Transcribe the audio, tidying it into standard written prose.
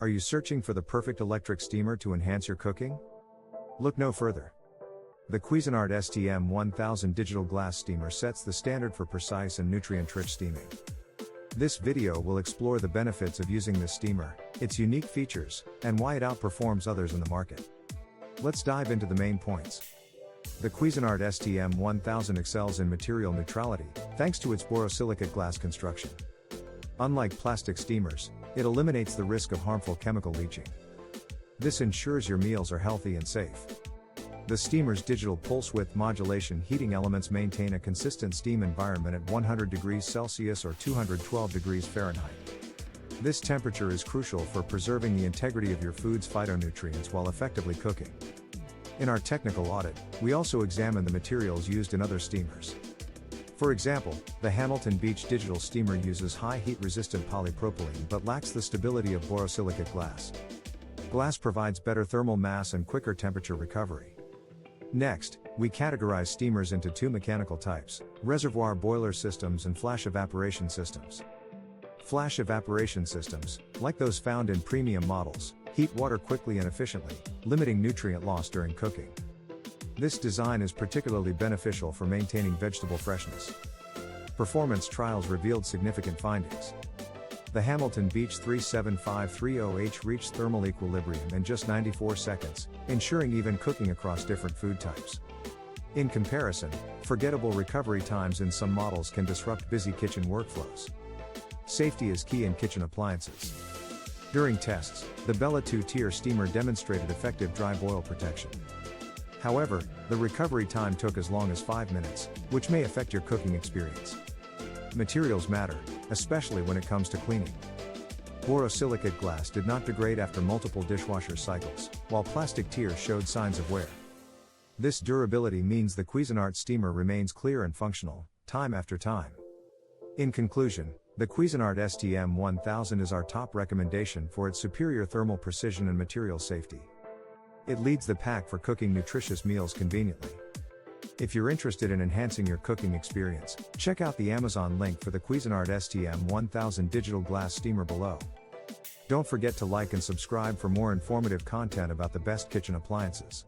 Are you searching for the perfect electric steamer to enhance your cooking? Look no further. The Cuisinart STM1000 digital glass steamer sets the standard for precise and nutrient-rich steaming. This video will explore the benefits of using this steamer, its unique features, and why it outperforms others in the market. Let's dive into the main points. The Cuisinart STM1000 excels in material neutrality, thanks to its borosilicate glass construction. Unlike plastic steamers, it eliminates the risk of harmful chemical leaching. This ensures your meals are healthy and safe. The steamer's digital pulse width modulation heating elements maintain a consistent steam environment at 100 degrees Celsius or 212 degrees Fahrenheit. This temperature is crucial for preserving the integrity of your food's phytonutrients while effectively cooking. In our technical audit, we also examine the materials used in other steamers. For example, the Hamilton Beach digital steamer uses high heat-resistant polypropylene but lacks the stability of borosilicate glass. Glass provides better thermal mass and quicker temperature recovery. Next, we categorize steamers into two mechanical types: reservoir boiler systems and flash evaporation systems. Flash evaporation systems, like those found in premium models, heat water quickly and efficiently, limiting nutrient loss during cooking. This design is particularly beneficial for maintaining vegetable freshness. Performance trials revealed significant findings. The Hamilton Beach 37530H reached thermal equilibrium in just 94 seconds, ensuring even cooking across different food types. In comparison, forgettable recovery times in some models can disrupt busy kitchen workflows. Safety is key in kitchen appliances. During tests, the Bella 2-tier steamer demonstrated effective dry boil protection. However, the recovery time took as long as 5 minutes, which may affect your cooking experience. Materials matter, especially when it comes to cleaning. Borosilicate glass did not degrade after multiple dishwasher cycles, while plastic tiers showed signs of wear. This durability means the Cuisinart steamer remains clear and functional, time after time. In conclusion, the Cuisinart STM1000 is our top recommendation for its superior thermal precision and material safety. It leads the pack for cooking nutritious meals conveniently. If you're interested in enhancing your cooking experience, check out the Amazon link for the Cuisinart STM1000 digital glass steamer below. Don't forget to like and subscribe for more informative content about the best kitchen appliances.